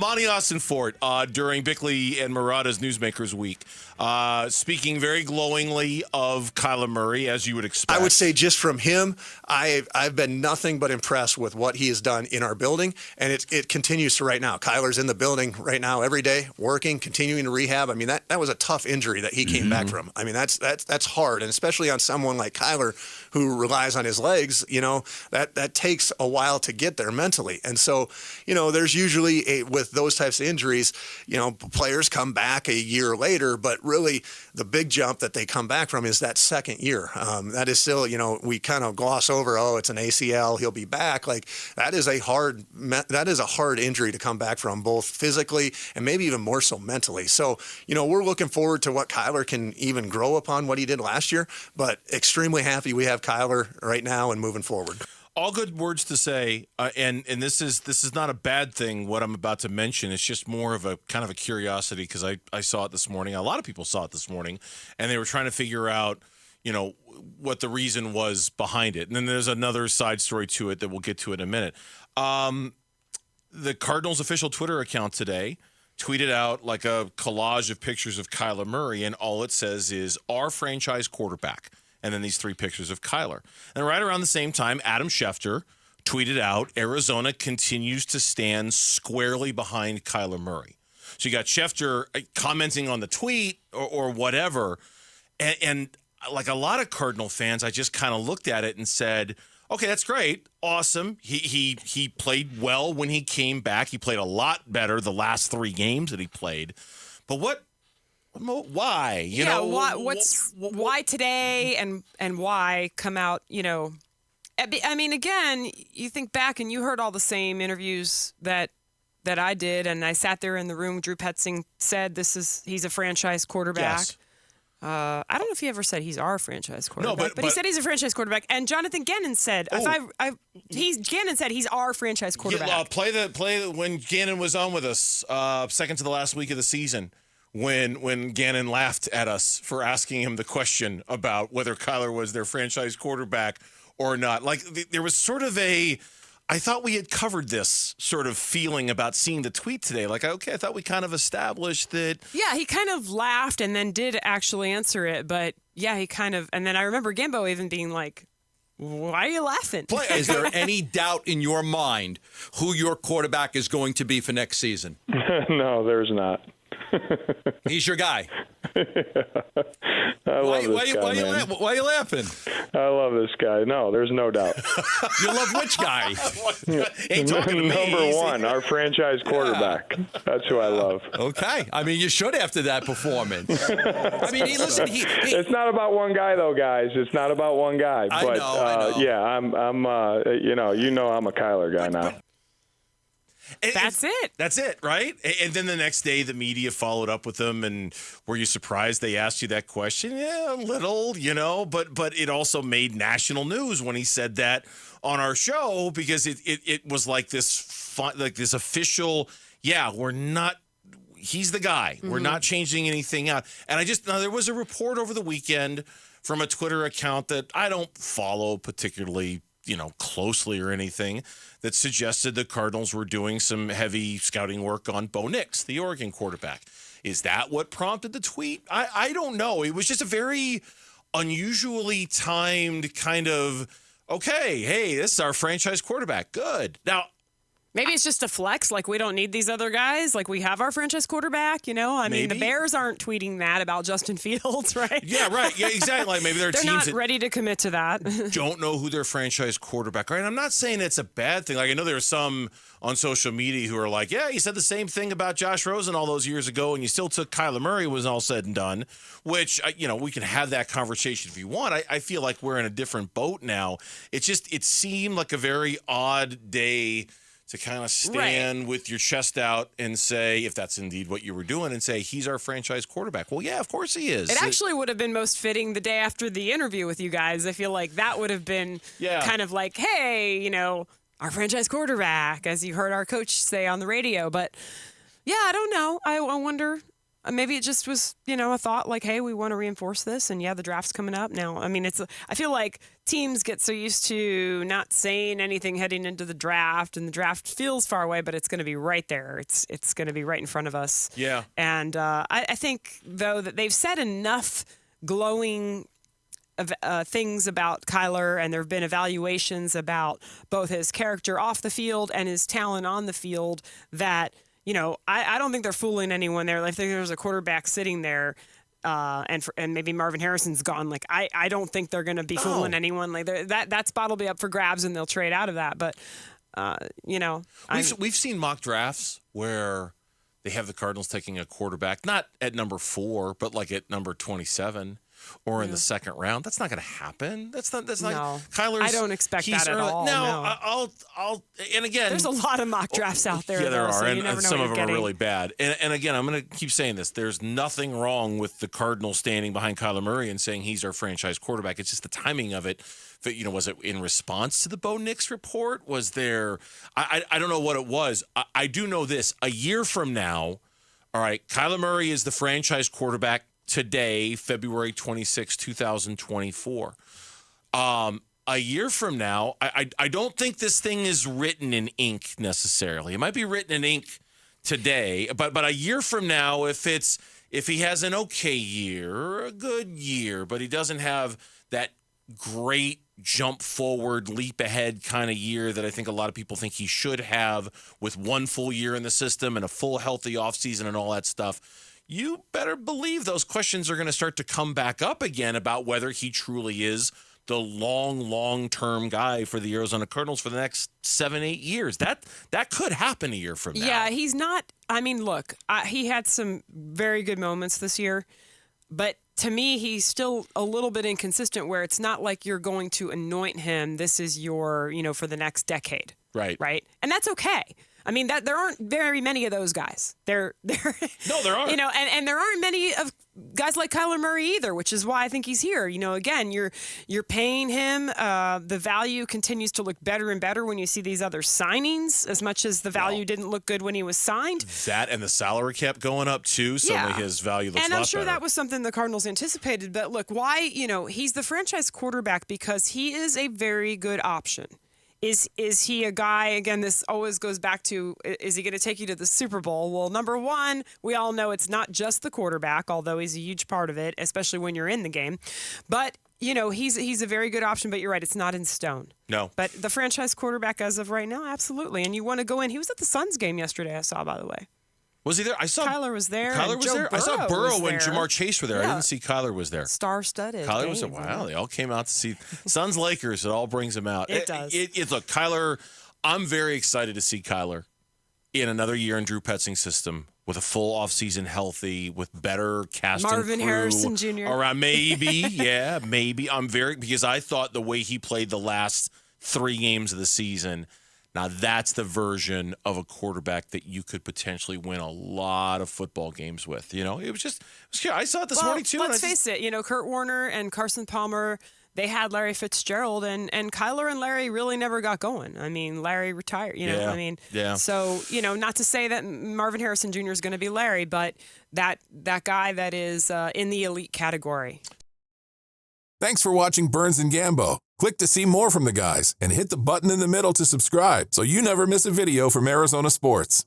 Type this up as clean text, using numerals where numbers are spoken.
Monti Ossenfort during Bickley and Marotta's Newsmakers week, speaking very glowingly of Kyler Murray, as you would expect. I would say just from him, I've been nothing but impressed with what he has done in our building, and it continues to right now. Kyler's in the building right now every day, working, continuing to rehab. I mean, that was a tough injury that he came back from. I mean, that's hard, and especially on someone like Kyler who relies on his legs, that takes a while to get there mentally. And so, there's usually with those types of injuries, players come back a year later, but really the big jump that they come back from is that second year. That is still, we kind of gloss over, it's an ACL, he'll be back. Like that is a hard injury to come back from, both physically and maybe even more so mentally. So, we're looking forward to what Kyler can even grow upon what he did last year, but extremely happy we have Kyler right now and moving forward. All good words to say, and this is not a bad thing, what I'm about to mention. It's just more of a kind of a curiosity because I saw it this morning. A lot of people saw it this morning, and they were trying to figure out, what the reason was behind it. And then there's another side story to it that we'll get to in a minute. The Cardinals official Twitter account today tweeted out like a collage of pictures of Kyler Murray, and all it says is, our franchise quarterback. And then these 3 pictures of Kyler. And right around the same time, Adam Schefter tweeted out, Arizona continues to stand squarely behind Kyler Murray. So you got Schefter commenting on the tweet or whatever. And like a lot of Cardinal fans, I just kind of looked at it and said, okay, that's great. Awesome. He played well when he came back. He played a lot better the last 3 games that he played. But why? Why today and why come out, I mean, again, you think back and you heard all the same interviews that I did, and I sat there in the room. Drew Petzing said he's a franchise quarterback. Yes. I don't know if he ever said he's our franchise quarterback, but he said he's a franchise quarterback. And Jonathan Gannon said, Gannon said he's our franchise quarterback. Yeah, play when Gannon was on with us, second to the last week of the season. When Gannon laughed at us for asking him the question about whether Kyler was their franchise quarterback or not. Like, there was sort of I thought we had covered this sort of feeling about seeing the tweet today. Like, okay, I thought we kind of established that. Yeah, he kind of laughed and then did actually answer it. But, yeah, he kind of – and then I remember Gimbo even being like, why are you laughing? Is there any doubt in your mind who your quarterback is going to be for next season? No, there's not. He's your guy. Why are you laughing? I love this guy. No, there's no doubt. You love which guy? Ain't talking to me. Number one, our franchise quarterback. Yeah. That's who I love. Okay. I mean, you should after that performance. I mean, listen. It's not about one guy, though, guys. It's not about one guy. I know. Yeah, I'm. I'm a Kyler guy now. That's it, right? And then the next day, the media followed up with them. And were you surprised they asked you that question? Yeah, a little, But it also made national news when he said that on our show because it was like this official. Yeah, we're not. He's the guy. Mm-hmm. We're not changing anything out. And there was a report over the weekend from a Twitter account that I don't follow particularly, closely or anything, that suggested the Cardinals were doing some heavy scouting work on Bo Nix, the Oregon quarterback. Is that what prompted the tweet? I don't know. It was just a very unusually timed kind of, okay, hey, this is our franchise quarterback. Good. Now, maybe it's just a flex, like we don't need these other guys, like we have our franchise quarterback, I mean, the Bears aren't tweeting that about Justin Fields, right? Yeah, right. Yeah, exactly. Like maybe they're not ready to commit to that. Don't know who their franchise quarterback are. And I'm not saying it's a bad thing. Like I know there are some on social media who are like, yeah, you said the same thing about Josh Rosen all those years ago, and you still took Kyler Murray was all said and done, which, we can have that conversation if you want. I feel like we're in a different boat now. It seemed like a very odd day to kind of stand with your chest out and say, if that's indeed what you were doing, and say, he's our franchise quarterback. Well, yeah, of course he is. It actually would have been most fitting the day after the interview with you guys. I feel like that would have been kind of like, hey, our franchise quarterback, as you heard our coach say on the radio. But, yeah, I don't know. I wonder maybe it just was, a thought like, hey, we want to reinforce this. And yeah, the draft's coming up now. I mean, I feel like teams get so used to not saying anything heading into the draft, and the draft feels far away, but it's going to be right there. It's going to be right in front of us. Yeah. And I think, though, that they've said enough glowing things about Kyler, and there have been evaluations about both his character off the field and his talent on the field that, I don't think they're fooling anyone there. Like, if there's a quarterback sitting there and maybe Marvin Harrison's gone, like, I don't think they're going to be fooling anyone. Like, that spot will be up for grabs and they'll trade out of that. But, We've seen mock drafts where they have the Cardinals taking a quarterback, not at number 4, but like at number 27. Or in the second round. That's not going to happen. That's not. No. Kyler's. I don't expect that at all. No, I'll. And again, there's a lot of mock drafts out there. Yeah, there are, so and you never know some what of them you're are getting. really bad. And again, I'm going to keep saying this. There's nothing wrong with the Cardinals standing behind Kyler Murray and saying he's our franchise quarterback. It's just the timing of it. That, was it in response to the Bo Nix report? Was there? I don't know what it was. I do know this. A year from now, all right, Kyler Murray is the franchise quarterback today, February 26, 2024. A year from now, I don't think this thing is written in ink necessarily. It might be written in ink today, but a year from now, if he has an okay year, a good year, but he doesn't have that great jump forward, leap ahead kind of year that I think a lot of people think he should have with one full year in the system and a full healthy offseason and all that stuff, you better believe those questions are going to start to come back up again about whether he truly is the long-term guy for the Arizona Cardinals for the next 7-8 years. That could happen a year from now. Yeah, he's not. I mean, look, he had some very good moments this year, but to me, he's still a little bit inconsistent where it's not like you're going to anoint him. This is your, for the next decade. Right. Right. And that's okay. I mean, that there aren't very many of those guys. No, there aren't. And there aren't many of guys like Kyler Murray either, which is why I think he's here. Again, you're paying him. The value continues to look better and better when you see these other signings, as much as the value didn't look good when he was signed. That and the salary cap going up too, suddenly his value looks a lot better. And I'm sure that was something the Cardinals anticipated. But look, why, he's the franchise quarterback because he is a very good option. Is he a guy, again, this always goes back to, is he going to take you to the Super Bowl? Well, number one, we all know it's not just the quarterback, although he's a huge part of it, especially when you're in the game. But, he's a very good option, but you're right, it's not in stone. No. But the franchise quarterback as of right now, absolutely. And you want to go in. He was at the Suns game yesterday, I saw, by the way. Was he there? I saw Kyler was there. Kyler was there. I saw Burrow and Jamar Chase were there. Yeah. I didn't see Kyler was there. Star-studded. Kyler was there. Wow, they all came out to see Suns Lakers. It all brings them out. It does. Look, Kyler. I'm very excited to see Kyler in another year in Drew Petzing's system with a full offseason, healthy, with better casting Marvin crew Harrison Jr. around. Maybe, yeah, maybe. Because I thought the way he played the last 3 games of the season. Now, that's the version of a quarterback that you could potentially win a lot of football games with. It was I saw it this morning, too. Let's face it, Kurt Warner and Carson Palmer, they had Larry Fitzgerald, and Kyler and Larry really never got going. I mean, Larry retired, Yeah. So, not to say that Marvin Harrison Jr. is going to be Larry, but that guy that is in the elite category. Thanks for watching Burns and Gambo. Click to see more from the guys and hit the button in the middle to subscribe so you never miss a video from Arizona sports.